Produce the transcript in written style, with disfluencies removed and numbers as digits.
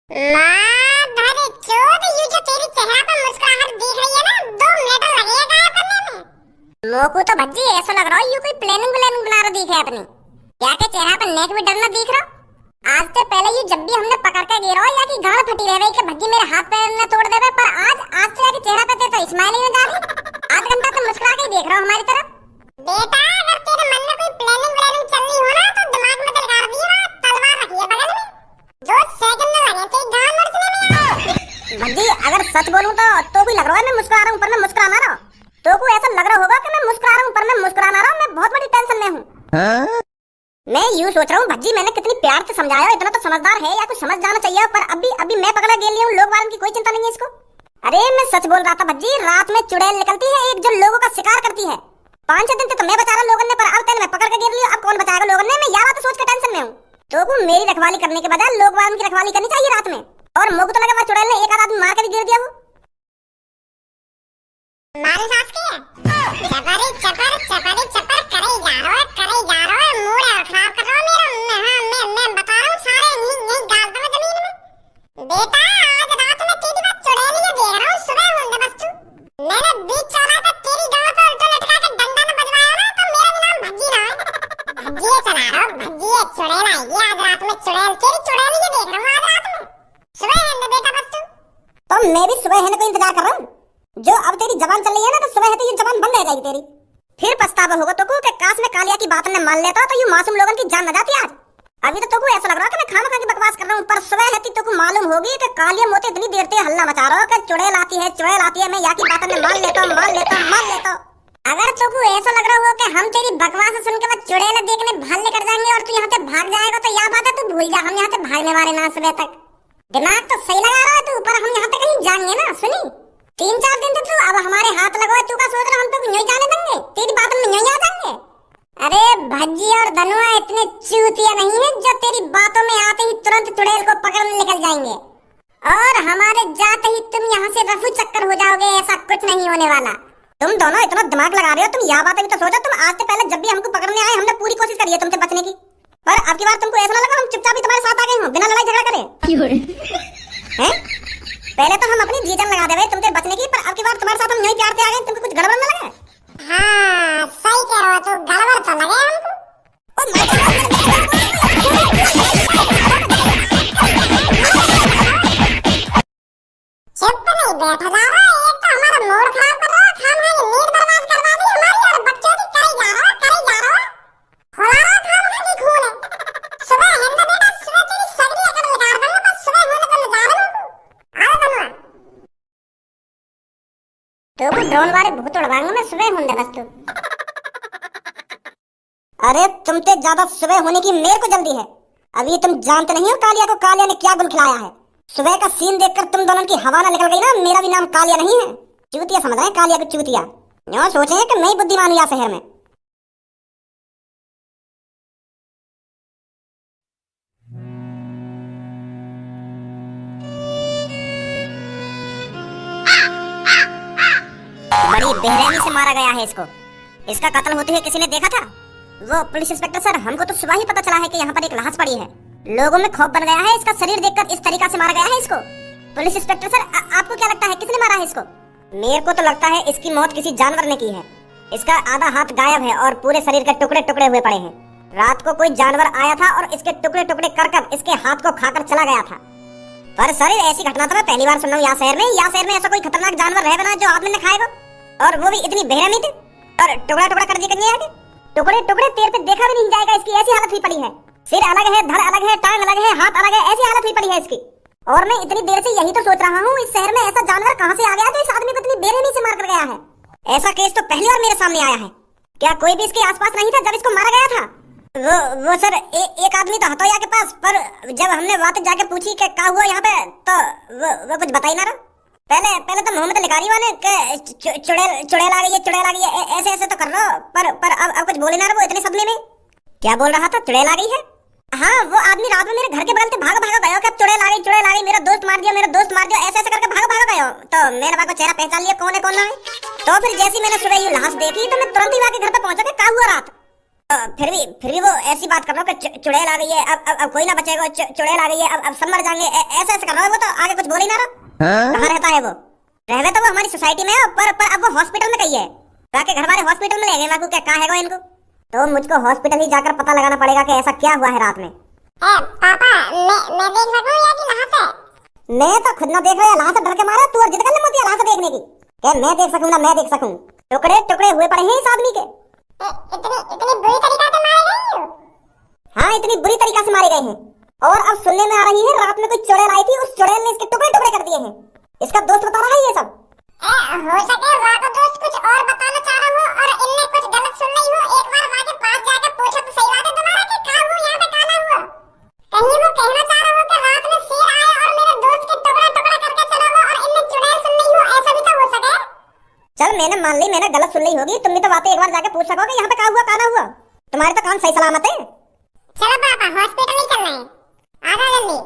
माँ भरे चोद, ये जो तेरी चेहरा पर मुस्कुराहट दिख रही है ना, 2 मिनट लगेगा गायब करने में। मोको तो भज्जी ऐसा लग रहा है ये कोई प्लानिंग बना रहा दिख है अपनी। क्या के चेहरा पर नेक भी डरना दिख रहा। आज से पहले ये जब भी हमने पकड़ के गिरो या कि गाड़ फटी रह गई कि भज्जी मेरे हाथ पैर न तोड़ देवे, पर आज से जाके चेहरा पे तो स्माइलिंग में जा रही। आध घंटा तो मुस्कुरा के देख रहा हूँ हमारी तरफ। बेटा अगर तेरे मन में कोई प्लानिंग चल रही हो ना तो दिमाग में दिलगाड़ दिया, तलवार रखिए बगल में, 2 सेकंड में लगे तेरी गांड मरने में। भज्जी अगर सच बोलूं तो कोई लग रहा है मैं मुस्कुरा रहा हूं पर मैं मुस्कुरा ना रहा हूं। तो को ऐसा लग रहा होगा कि मैं मुस्कुरा रहा हूं पर मैं मुस्कुरा ना रहा हूं। मैं बहुत बड़ी टेंशन में हूं। मैं यूं सोच रहा हूं भज्जी मैंने कितनी प्यार से समझाया, इतना तो समझदार है या कुछ समझ जाना चाहिए, पर अभी मैं पकड़ा गेल लिया हूं। लोग वालों की कोई चिंता नहीं है इसको। अरे मैं सच बोल रहा था भज्जी, रात में चुड़ैल निकलती है एक जो लोगों का शिकार करती है। 5-6 दिन तो मैं बचा रहा लोगों ने, पर अब तेरे मैं पकड़ के गिर लिया, अब कौन बचाएगा लोगों ने। मैं यार तो सोच के टेंशन में हूं। तो को मेरी रखवाली करने के बजाय लोग वालों की रखवाली करनी चाहिए रात में। और मुझे तो लगा चुड़ैल ने एक आध आदमी मार के भी गिर दिया हो। मारी सास के चपर चपर चपर चपर करे जा रहा है मूड खराब कर रहा मेरा। मैं बता रहा हूं सारे यही गाल पे जमीन में। बेटा आज रात में तेरी बात चुड़ैल ही देख रहा हूं, सुबह होंगे बस तू। मैंने बीच चौराहे पे तेरी गांव पे उल्टा लटका के डंडा न बजवाया ना तो मेरा भी नाम भज्जी ना है। भज्जी चला रहा हूं, भज्जी चुड़ैल आएगी आज रात में। चुड़ैल तेरी चुड़ैल ही देख रहा हूं आज रात में। सुबह है बेटा बस तू। तो मैं भी सुबह है को इंतजार कर रहा हूं। जो अब तेरी जबान चल रही है ना तो सुबह है ये जबान बंद रह जाएगी तेरी। फिर पछतावा होगा तो को कि काश में कालिया की बात ने मान लेता तो ये मासूम लोगों की जान न जाती आज। अभी तो को ऐसा लग रहा है कि मैं खाना खा के बकवास कर रहा हूं, पर सुबह है तो को मालूम होगी कि कालिया मोते इतनी देर से हल्ला मचा रहा हो कि चुड़ैल आती है। मैं या की बात ने मान लेता। अगर तो को ऐसा लग रहा हो कि हम तेरी बकवास सुन के बाद चुड़ैल देखने भाल लेकर जाएंगे और तू यहाँ से भाग जाएगा तो यह बात है तू भूल जा, हम यहाँ से भागने वाले ना। सुबह तक दिमाग तो सही लगा रहा है तू, पर हम यहाँ तक कहीं जाएंगे ना। सुनी 3-4 दिन तक तू अब हमारे हाथ लगवा, तू का सोच रहा हम तो नहीं जाने देंगे, तेरी बात में नहीं आ जाएंगे। अरे भज्जी और धनुआ इतने चूतिया नहीं है जो तेरी बातों में आते ही तुरंत चुड़ैल को पकड़ने निकल जाएंगे और हमारे जाते ही तुम यहाँ से रफू चक्कर हो जाओगे। ऐसा कुछ नहीं होने वाला। तुम दोनों इतना दिमाग लगा रहे हो, तुम यह बात भी तो सोचो। तुम आज से पहले जब भी हमको पकड़ने आए हमने पूरी कोशिश करी है तुमसे बचने की, पर अब की बार तुमको ऐसा ना लगा हम चुपचाप ही तुम्हारे साथ आ गए हो बिना लड़ाई झगड़ा करे। हैं? पहले तो हम अपनी जी जान लगा देवे तुमसे बचने की, पर अब की बार तुम्हारे साथ हम यही प्यार से आ गए। तुमको कुछ गड़बड़ न लगे? हाँ सही कह रहे हो, तो गड़बड़ तो लगे हमको। चुप नहीं बैठा जा रहा, एक तो हमारा मूड खराब कर रहा, खाम है नींद बर्बाद करवा दी हमारी और बच्चों की। करे जा रहा खुला रहा खाम है की खून है। सुबह है ना बेटा, सुबह तेरी सगरी अकड़ निकाल दूंगा, बस सुबह होने को नजार हूं। आओ धनुआ तो को ड्रोन वाले भूत उड़वाऊंगा मैं, सुबह होने बस तू। अरे तुमसे ज्यादा सुबह होने की मेरे को जल्दी है। अभी तुम जानते नहीं हो कालिया ने क्या गुल खिलाया है। सुबह का सीन देखकर तुम दोनों की हवा ना निकल गई ना। मेरा भी नाम कालिया नहीं है। चूतिया समझ रहे हैं कालिया को चूतिया। यूं सोचे कि मैं ही बुद्धिमान हूं यहाँ शहर में। बड़ी बेरहमी से मारा गया है इसको। इसका कत्ल होते हुए किसी ने देखा था? वो पुलिस इंस्पेक्टर सर, हमको तो सुबह ही पता चला है कि यहाँ पर एक लाश पड़ी है। लोगों में खौफ बन गया है। इसका शरीर देखकर इस तरीका से मारा गया है इसको। पुलिस इंस्पेक्टर सर आपको क्या लगता है किसने मारा है इसको? मेरे को तो लगता है इसकी मौत किसी जानवर ने की है। इसका आधा हाथ गायब है और पूरे शरीर के टुकड़े टुकड़े हुए पड़े हैं। रात को कोई जानवर आया था और इसके टुकड़े टुकड़े कर इसके हाथ को खाकर चला गया था। पर सर ऐसी घटना तो मैं पहली बार सुन रहा हूँ यहाँ शहर में ऐसा कोई खतरनाक जानवर रहे बना जो आदमी ने खाएगा, और वो भी इतनी बेरहमी थी और टुकड़ा टुकड़ा कर दिया आगे। टुकड़े टुकड़े पैर पे देखा भी नहीं जाएगा। इसकी ऐसी हालत हुई पड़ी है। सिर अलग है, धड़ अलग है, टांग अलग है, हाथ अलग है, ऐसी हालत हुई पड़ी है इसकी। और मैं इतनी देर से यही तो सोच रहा हूँ इस शहर में ऐसा जानवर कहाँ से आ गया जो इस आदमी को इतनी बेरहमी से मार कर गया है। ऐसा केस तो पहली बार मेरे सामने आया है। क्या कोई भी इसके आसपास नहीं था जब इसको मारा गया था? वो सर एक आदमी तो हथौया के पास, पर जब हमने वहां तक जाके पूछी कि क्या हुआ यहाँ पे तो वो कुछ बता ही ना रहा। पहले तो मोहम्मद लिखारी वाले चुड़ैल आ गई है ऐसे तो कर रहा हो, पर अब कुछ बोले ना रहा। वो इतने सदमे में क्या बोल रहा था? चुड़ैल आ गई है। हाँ वो आदमी रात में मेरे घर के बगल से भागा गया कि चुड़ैल आ गई, मेरा दोस्त मार दिया ऐसे करके भागा गया। तो मैंने वहां को चेहरा पहचान लिया कौन है कौन नहीं। तो फिर जैसी मैंने सुबह ये लाश देखी तो मैं तुरंत ही वहां के घर पे पहुंचा कि क्या हुआ रात। फिर भी वो ऐसी बात कर रहा हो कि चुड़ैल आ गई है, अब कोई ना बचेगा, चुड़ैल आ गई है, अब सब मर जाएंगे, ऐसे ऐसे कर रहा है वो, तो आगे कुछ बोल ही ना रहा। कहाँ रहता है वो? रहता तो वो हमारी सोसाइटी में है, पर अब वो हॉस्पिटल में कहीं है। बाकी घर वाले हॉस्पिटल में ले गए, क्या कहाँ है इनको? तो मुझको हॉस्पिटल ही जाकर पता लगाना पड़ेगा कि ऐसा क्या हुआ है रात में। पापा मैं देख सकूं या कि लहां से? मैं तो खुद ना देख रहा, लहां से डर के मारा, तू और जिद कर ले मोती लहां से देखने की। क्या मैं देख सकूं ना मैं देख सकूं? टुकड़े टुकड़े हुए पड़े हैं इस आदमी के। इतनी बुरी तरीका से मारे गए हो? हाँ, इतनी बुरी तरीका से मारे गए हैं। और अब सुनने में आ रही है रात में कोई चुड़ैल आई थी, उस चुड़ैल ने इसके टुकड़े टुकड़े कर दिए हैं। इसका दोस्त बता रहा है ये सब। हो सके वहाँ का दोस्त कुछ और बताना चाह रहा हो और इनने कुछ गलत सुन ली हो। एक बार वहाँ के पास जाकर पूछो तो सही बात है तुम्हारा कि कहाँ हुआ यहाँ पे कहाँ ना हुआ। कहीं वो कहना चाह रहा हो कि रात में शेर आया और मेरे दोस्त के टुकड़ा टुकड़ा करके चला हुआ और इनने चुड़ैल सुन ली हो, ऐसा भी तो हो सके। चल मैंने मान ली, मैंने गलत सुन ली होगी, तुम भी तो बातें एक बार जाके पूछ सकोगे यहाँ पे कहाँ हुआ कहाँ ना हुआ। तुम्हारे तो कान सही सलामत है। चलो पापा हॉस्पिटल ही चलना है, आ जाओ जल्दी।